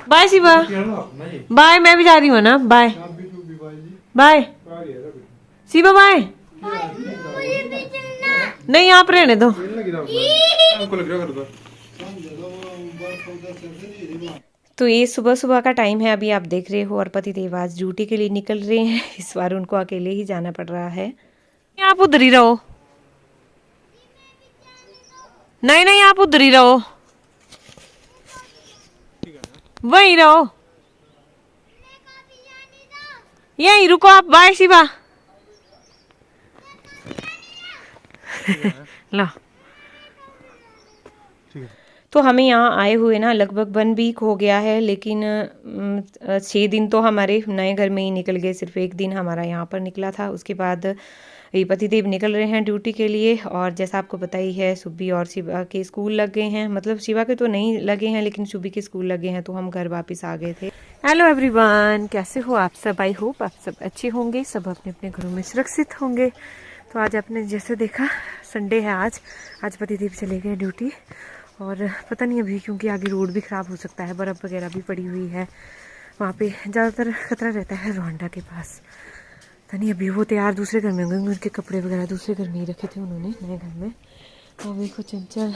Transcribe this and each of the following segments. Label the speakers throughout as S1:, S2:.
S1: Bye Shiva, bye. मैं भी जा रही हूँ ना, बाय बाय शिवा, बाय। नहीं आप रहने दो। तो ये सुबह सुबह का टाइम है, अभी आप देख रहे हो, और पति देव आज ड्यूटी के लिए निकल रहे हैं। इस बार उनको अकेले ही जाना पड़ रहा है। आप उधर ही रहो, नहीं नहीं आप उधर ही रहो, वहीं रहो, यहीं रुको आप। बाय शिवा। ला, तो हमें यहाँ आए हुए ना लगभग 1 वीक हो गया है, लेकिन 6 दिन तो हमारे नए घर में ही निकल गए। सिर्फ 1 दिन हमारा यहाँ पर निकला था। उसके बाद ये पतिदेव निकल रहे हैं ड्यूटी के लिए, और जैसा आपको पता ही है सुब्बी और शिवा के स्कूल लग गए हैं। मतलब शिवा के तो नहीं लगे हैं, लेकिन सुब्बी के स्कूल लगे हैं, तो हम घर वापस आ गए थे। हेलो एवरीवन, कैसे हो आप सब? आई होप आप सब अच्छे होंगे, सब अपने अपने घरों में सुरक्षित होंगे। तो आज आपने जैसे देखा संडे है, आज पतिदेव चले गए ड्यूटी, और पता नहीं अभी क्योंकि आगे रोड भी ख़राब हो सकता है, बर्फ़ वगैरह भी पड़ी हुई है वहाँ पे, ज़्यादातर खतरा रहता है रोंडा के पास। पता नहीं अभी वो तैयार दूसरे घर में होंगे, उनके कपड़े वगैरह दूसरे घर में ही रखे थे उन्होंने नए घर में। और देखो चंचल।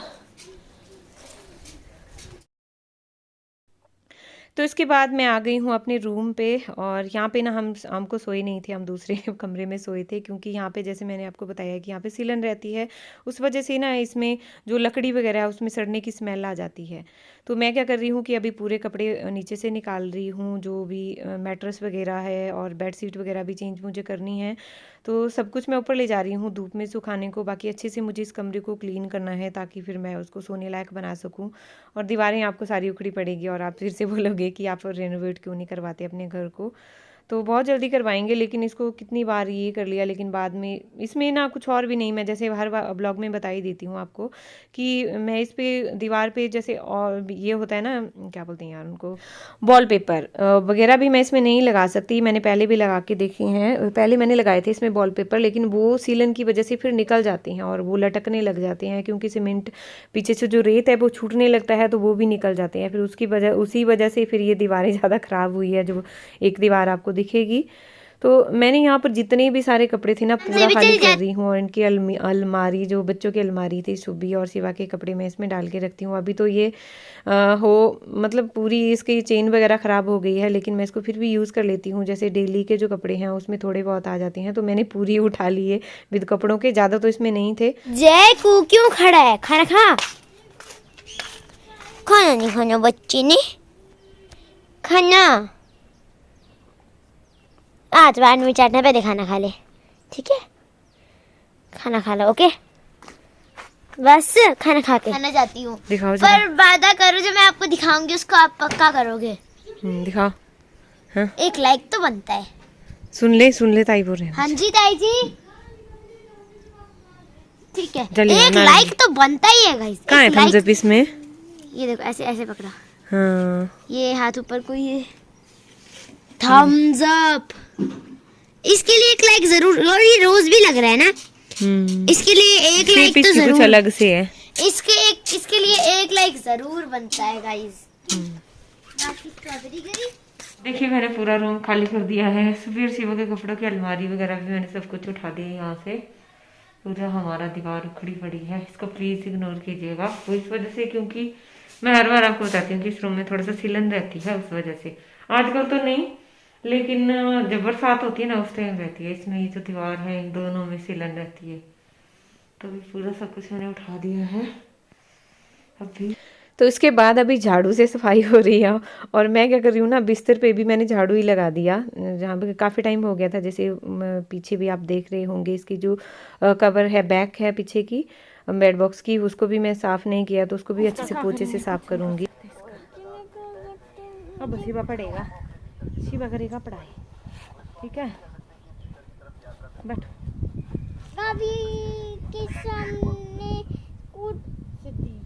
S1: तो इसके बाद मैं आ गई हूँ अपने रूम पे, और यहाँ पे ना हमको सोए नहीं थे, हम दूसरे कमरे में सोए थे, क्योंकि यहाँ पे जैसे मैंने आपको बताया कि यहाँ पे सीलन रहती है, उस वजह से ना इसमें जो लकड़ी वगैरह है उसमें सड़ने की स्मेल आ जाती है। तो मैं क्या कर रही हूँ कि अभी पूरे कपड़े नीचे से निकाल रही हूँ, जो भी मैट्रेस वगैरह है और बेड शीट वगैरह भी चेंज मुझे करनी है। तो सब कुछ मैं ऊपर ले जा रही हूँ धूप में सुखाने को। बाकी अच्छे से मुझे इस कमरे को क्लीन करना है, ताकि फिर मैं उसको सोने लायक बना सकूँ। और दीवारें आपको सारी उखड़ी पड़ेगी, और आप फिर से बोलोगे कि आप रेनोवेट क्यों नहीं करवाते अपने घर को। तो बहुत जल्दी करवाएंगे, लेकिन इसको कितनी बार ये कर लिया, लेकिन बाद में इसमें ना कुछ और भी नहीं। मैं जैसे हर ब्लॉग में बता ही देती हूँ आपको कि मैं इस पे दीवार पे जैसे और ये होता है ना, क्या बोलते हैं यार उनको, वॉलपेपर वगैरह भी मैं इसमें नहीं लगा सकती। मैंने पहले भी लगा के देखे हैं, पहले मैंने लगाए थे इसमें वॉलपेपर, लेकिन वो सीलन की वजह से फिर निकल जाते हैं और वो लटकने लग जाते हैं, क्योंकि सीमेंट पीछे से जो रेत है वो छूटने लगता है, तो वो भी निकल जाते हैं। फिर उसी वजह से फिर ये दीवारें ज़्यादा ख़राब हुई है, जो एक दीवार आपको दिखेगी। तो मैंने यहाँ पर जितने भी सारे कपड़े थे ना पूरा खाली कर रही हूँ, और इनकी अलमारी, जो बच्चों की अलमारी थी सुब्बी और शिवा के कपड़े मैं इसमें डाल के रखती हूँ। अभी तो ये मतलब पूरी इसकी चेन वगैरह ख़राब हो गई है, लेकिन मैं इसको फिर भी यूज़ कर लेती हूँ। जैसे डेली के जो कपड़े हैं उसमें थोड़े बहुत आ जाते हैं, तो मैंने पूरी उठा ली है विद कपड़ों के, ज़्यादा तो इसमें नहीं थे।
S2: जय को क्यों खड़ा है? खाना खा। खाना नहीं खाना बच्चे ने, खाना आज बाद में चाटना, पहले खाना खा ले, ठीक है? खाना खा लो, ओके? बस खाना खा के खाना जाती हूँ, पर वादा करो जो मैं आपको दिखाऊंगी उसको आप पक्का करोगे।
S1: दिखाओ। हाँ?
S2: एक लाइक तो बनता है।
S1: सुन ले ताई बोल रहे हैं।
S2: हाँ जी ताई जी, ठीक है, एक लाइक तो बनता ही है गाइस।
S1: कहाँ है थम्स अप इसमें?
S2: ये देखो, ऐसे ऐसे पकड़ा।
S1: हाँ।
S2: ये हाथ ऊपर को, ये थम्स अप। इसके लिए एक लाइक जरूर, और ये रोज भी लग रहा है ना, इसके लिए एक लाइक तो जरूर,
S1: कुछ अलग से है।
S2: इसके लिए एक लाइक जरूर बनता है गाइस।
S1: देखिए मैंने पूरा रूम खाली कर दिया है। सुबह शिवा के कपड़ों की अलमारी वगैरह भी मैंने सब कुछ उठा दिया यहाँ से। पूरा हमारा दीवार उखड़ी पड़ी है, इसको प्लीज इग्नोर कीजिएगा। वो इस वजह से, क्योंकि मैं हर बार आपको बताती हूँ कि इस रूम में थोड़ा सा सीलन रहती है, उस वजह से। आजकल तो नहीं, लेकिन जब बरसात होती है ना उस टाइम रहती है। इसमें ये जो दीवार है इन दोनों में सीलन रहती है। तो अभी पूरा सब कुछ मैंने उठा दिया है अभी। तो इसके बाद अभी झाड़ू से सफाई हो रही है, और मैं क्या कर रही हूँ ना, बिस्तर पे भी मैंने झाड़ू ही लगा दिया, जहाँ पे काफ़ी टाइम हो गया था। जैसे पीछे भी आप देख रहे होंगे, इसकी जो कवर है, बैक है पीछे की बेड बॉक्स की, उसको भी मैं साफ़ नहीं किया, तो उसको भी अच्छे से पोछे से साफ़ करूँगी। अब शिवा पढ़ेगा, शिवा करेगा पढ़ाई, ठीक है? बैठो।
S2: के सामने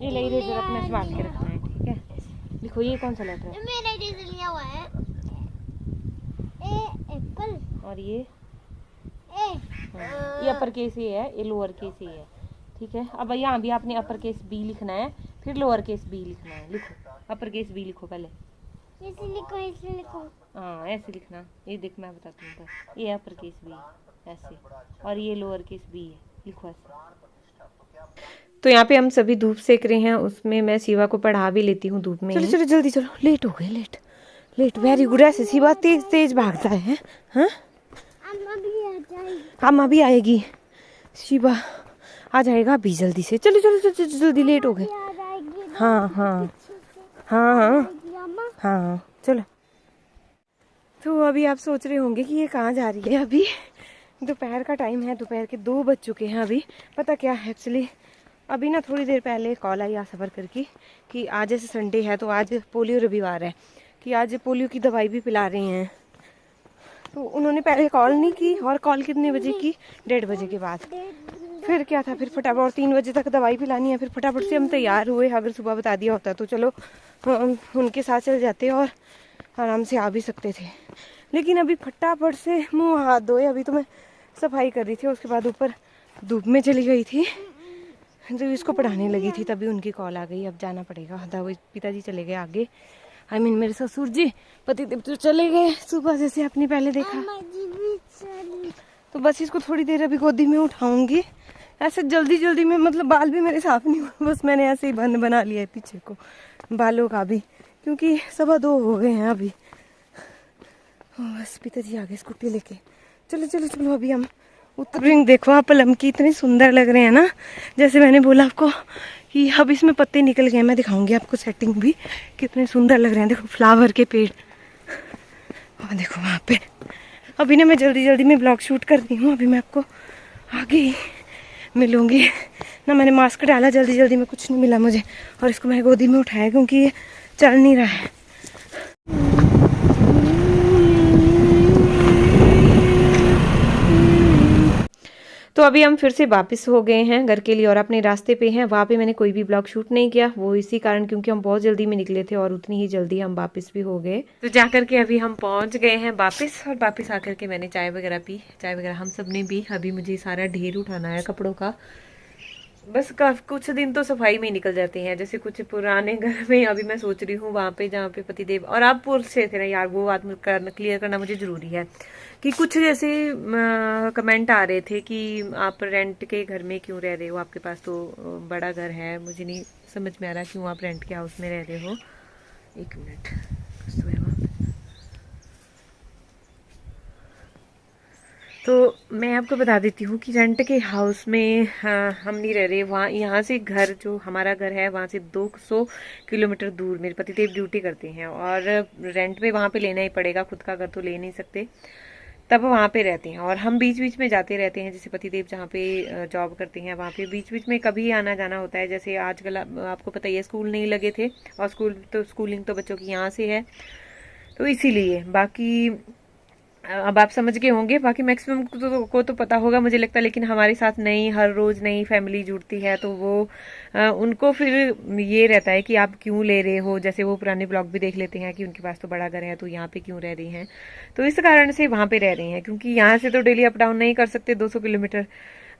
S1: ये ले इरेजर अपने संभाल के रखना है, ठीक है? लिखो, ये कौन सा लेटर है?
S2: मैंने इरेजर लिया हुआ है। ए एप्पल,
S1: और ये
S2: ए
S1: ये अपर केस ही है, ये लोअर केस ही है, ठीक है। अब यहाँ भी आपने अपर केस बी लिखना है, फिर लोअर केस बी लिखना है। लिखो, अपर केस बी लिखो पहले।
S2: ऐसे लिखो।
S1: हाँ ऐसे लिखना। ये देख मैं बताती हूँ, बस ये अपर केस बी ऐसे, और ये लोअर केस बी है, लिखो ऐसे। तो यहाँ पे हम सभी धूप सेक रहे हैं, उसमें मैं शिवा को पढ़ा भी लेती हूँ धूप में। चलो चलो जल्दी चलो, लेट हो गए, लेट लेट। Very good. ऐसे शिवा तेज तेज भागता है। हाँ अम्मा भी आएगी, शिवा आ जाएगा अभी जल्दी से। चलो चलो चलो चलो जल्दी, लेट हो गए। हाँ हाँ हाँ हाँ हाँ चलो। तो अभी आप सोच रहे होंगे कि ये कहाँ जा रही है। अभी दोपहर का टाइम है, दोपहर के 2 बज चुके हैं अभी। पता क्या है एक्चुअली, अभी ना थोड़ी देर पहले कॉल आई सफ़र करके कि आज जैसे संडे है तो आज पोलियो रविवार है, कि आज पोलियो की दवाई भी पिला रहे हैं। तो उन्होंने पहले कॉल नहीं की, और कॉल कितने बजे की, 1:30 बजे के बाद। फिर क्या था, फिर फटाफट, और 3 बजे तक दवाई पिलानी है। फिर फटाफट से हम तैयार हुए। अगर सुबह बता दिया होता तो चलो उनके साथ चल जाते और आराम से आ भी सकते थे। लेकिन अभी फटाफट से मुँह हाथ धोए, अभी तो मैं सफाई कर रही थी, उसके बाद ऊपर धूप में चली गई थी, जब इसको पढ़ाने लगी थी तभी उनकी कॉल आ गई। अब जाना पड़ेगा। पिताजी चले गए आगे, आई मीन मेरे ससुर जी, पतिदेव तो चले गए सुबह, जैसे आपने पहले देखा। तो बस इसको थोड़ी देर अभी गोदी में उठाऊंगी। ऐसे जल्दी जल्दी में, मतलब बाल भी मेरे साफ नहीं हुए, बस मैंने ऐसे ही बना लिया है पीछे को बालों का भी, क्योंकि 2:15 हो गए हैं अभी। बस पिताजी आ गए स्कूटी लेके। चलो चलो चलो अभी हम उतरेंगे। देखो आप पलम की इतने सुंदर लग रहे हैं ना, जैसे मैंने बोला आपको कि अब इसमें पत्ते निकल गए। मैं दिखाऊंगी आपको सेटिंग भी, कितने सुंदर लग रहे हैं। देखो फ्लावर के पेड़, और देखो वहाँ पे। अभी ना मैं जल्दी जल्दी में ब्लॉग शूट कर रही हूँ। अभी मैं आपको आगे ही मिलूँगी ना। मैंने मास्क डाला जल्दी जल्दी में, कुछ नहीं मिला मुझे, और इसको मैं गोदी में उठाया क्योंकि ये चल नहीं रहा है। तो अभी हम फिर से वापस हो गए हैं घर के लिए और अपने रास्ते पे हैं। वहाँ पे मैंने कोई भी ब्लॉग शूट नहीं किया, वो इसी कारण क्योंकि हम बहुत जल्दी में निकले थे और उतनी ही जल्दी हम वापस भी हो गए। तो जाकर के अभी हम पहुँच गए हैं वापस, और वापस आकर के मैंने चाय वगैरह पी, चाय वगैरह हम सब ने भी। अभी मुझे सारा ढेर उठाना है कपड़ों का। बस कुछ दिन तो सफाई में ही निकल जाते हैं, जैसे कुछ पुराने घर में। अभी मैं सोच रही हूँ वहाँ पे जहाँ पे पतिदेव, और आप पूछ से थे ना यार, वो बात क्लियर करना मुझे ज़रूरी है कि कुछ जैसे कमेंट आ रहे थे कि आप रेंट के घर में क्यों रह रहे हो, आपके पास तो बड़ा घर है। मुझे नहीं समझ में आ रहा क्यों आप रेंट के हाउस में रह रहे हो। 1 मिनट, तो मैं आपको बता देती हूँ कि रेंट के हाउस में हम नहीं रह रहे। वहाँ, यहाँ से घर, जो हमारा घर है वहाँ से 200 किलोमीटर दूर मेरे पतिदेव ड्यूटी करते हैं, और रेंट पे वहाँ पे लेना ही पड़ेगा, खुद का घर तो ले नहीं सकते। तब वहाँ पे रहते हैं, और हम बीच बीच में जाते रहते हैं। जैसे पतिदेव जहाँ पे जॉब करते हैं वहाँ पे बीच बीच में कभी आना जाना होता है। जैसे आजकल आपको पता ही है स्कूल नहीं लगे थे, और स्कूलिंग तो बच्चों की यहाँ से है, तो इसीलिए। बाकी अब आप समझ गए होंगे, बाकी मैक्सिमम को तो पता होगा मुझे लगता है। लेकिन हमारे साथ नई, हर रोज़ नई फैमिली जुड़ती है, तो वो उनको फिर ये रहता है कि आप क्यों ले रहे हो। जैसे वो पुराने ब्लॉग भी देख लेते हैं कि उनके पास तो बड़ा घर है, तो यहाँ पे क्यों रह रही हैं। तो इस कारण से वहाँ पे रह रहे हैं, क्योंकि यहाँ से तो डेली अप डाउन नहीं कर सकते 200 किलोमीटर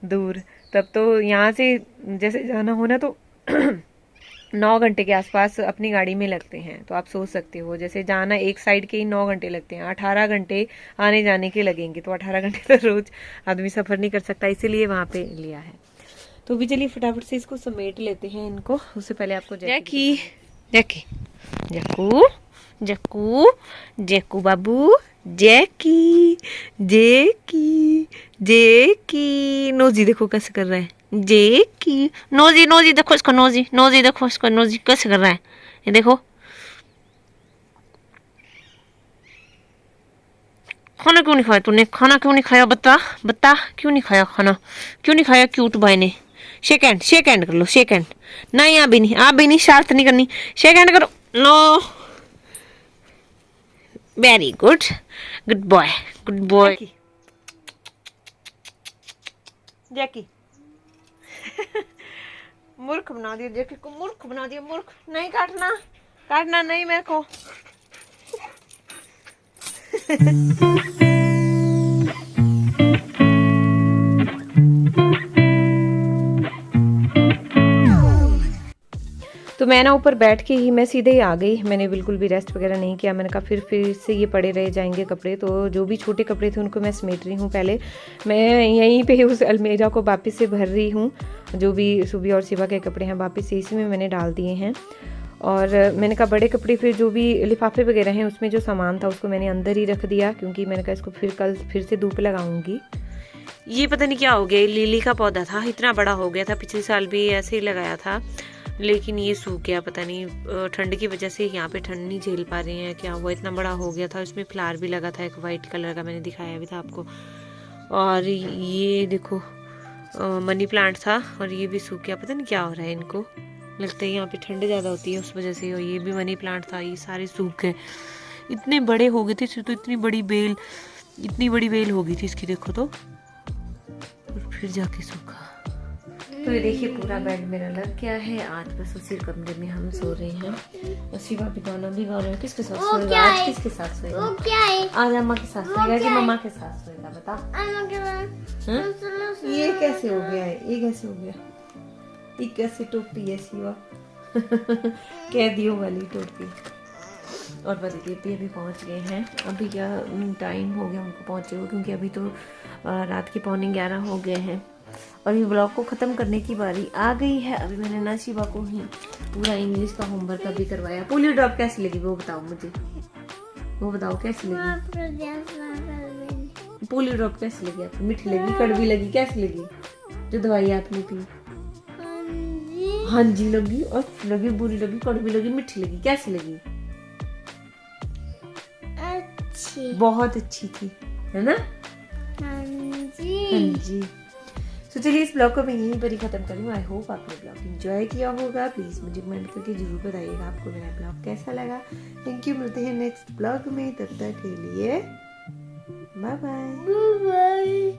S1: दूर। तब तो यहाँ से जैसे जाना हो ना, तो 9 घंटे के आसपास अपनी गाड़ी में लगते हैं। तो आप सोच सकते हो, जैसे जाना एक साइड के ही 9 घंटे लगते हैं, 18 घंटे आने जाने के लगेंगे। तो 18 घंटे तो रोज आदमी सफ़र नहीं कर सकता, इसीलिए वहाँ पे लिया है। तो भी चलिए फटाफट से इसको समेट लेते हैं इनको। उससे पहले आपको जैकी जैकी जक्कू जक्कू जक्कू बाबू, जैकी जैकी जैकी। नोजी देखो कैसे कर रहा है, जैकी। नोजी नोजी देखो इसको, नोजी नोजी देखो इसको, नोजी कैसे कर रहा है, ये देखो। खाना क्यों नहीं खाया तूने, खाना क्यों नहीं खाया, बता बता, क्यों नहीं खाया खाना, क्यों नहीं खाया क्यूट भाई ने। शेक हैंड कर लो, शेक हैंड। नहीं अभी नहीं, आप भी नहीं, शरारत नहीं करनी, शेक हैंड करो। No, very good, good boy, good boy. Jackie मूर्ख बना दिया, जैकी को मूर्ख बना दिया, मूर्ख। नहीं काटना, काटना नहीं मेरे को। तो मैं ना ऊपर बैठ के ही मैं सीधे ही आ गई, मैंने बिल्कुल भी रेस्ट वगैरह नहीं किया। मैंने कहा फिर से ये पड़े रह जाएंगे कपड़े, तो जो भी छोटे कपड़े थे उनको मैं समेट रही हूँ। पहले मैं यहीं पे उस अलमीरा को वापस से भर रही हूँ, जो भी सुबह और शिवा के कपड़े हैं वापस से इसी में मैंने डाल दिए हैं। और मैंने कहा बड़े कपड़े फिर जो भी लिफाफे वगैरह हैं उसमें जो सामान था उसको मैंने अंदर ही रख दिया, क्योंकि मैंने कहा इसको कल फिर से धूप लगाऊंगी। ये पता नहीं क्या हो गया, लिली का पौधा था, इतना बड़ा हो गया था, पिछले साल भी ऐसे ही लगाया था, लेकिन ये सूख गया। पता नहीं ठंड की वजह से यहाँ पे ठंड नहीं झेल पा रही है क्या हुआ, इतना बड़ा हो गया था। इसमें फ्लावर भी लगा था एक वाइट कलर का, मैंने दिखाया भी था आपको। और ये देखो मनी प्लांट था और ये भी सूख गया, पता नहीं क्या हो रहा है इनको। लगता है यहाँ पे ठंड ज़्यादा होती है उस वजह से। और ये भी मनी प्लांट था, ये सारे सूख गए, इतने बड़े हो गए थे। तो इतनी बड़ी बेल हो गई थी इसकी, देखो तो, और फिर जाके सूखा। तो ये देखिए पूरा बेड मेरा लग गया है। आज बस उसी कमरे में हम सो रहे हैं। शिवा भी गाना भी गा रहे हैं। किसके साथ सोएगा आज? किसके साथ सोएगा?
S2: वो क्या है?
S1: आज अम्मा के साथ सोएगा कि मम्मा के साथ सोएगा? बता। ये कैसे हो गया है? ये कैसे हो गया? ये कैसे टोपी है शिवा? कैदियों वाली टोपी। और बताइए अभी पहुंच गए हैं। अभी क्या टाइम हो गया उनको पहुंचे हुए, क्योंकि अभी तो रात के 11:15 हो गए हैं और ये ब्लॉग को ख़त्म करने की बारी आ गई है। अभी मैंने ना शिवा को ही पूरा इंग्लिश का होमवर्क अभी करवाया। पोलियो ड्रॉप कैसी लगी वो बताओ मुझे, वो बताओ कैसी लगी? पोलियो ड्रॉप कैसी लगी आपको? मीठी लगी, कड़वी लगी, कैसी लगी जो दवाई आपने पी? हाँ जी लगी, अच्छी लगी, बुरी लगी, कड़वी लगी, मीठी लगी, कैसी लगी?
S2: अच्छी,
S1: बहुत अच्छी थी, है ना?
S2: हाँ
S1: जी। तो चलिए इस ब्लॉग को मैं यहीं पर ही खत्म कर रही हूँ। आई होप आपने ब्लॉग एंजॉय किया होगा। प्लीज़ मुझे कमेंट करके जरूर बताइएगा आपको मेरा ब्लॉग कैसा लगा। थैंक यू, मिलते हैं नेक्स्ट ब्लॉग में, तब तक के लिए बाय बाय।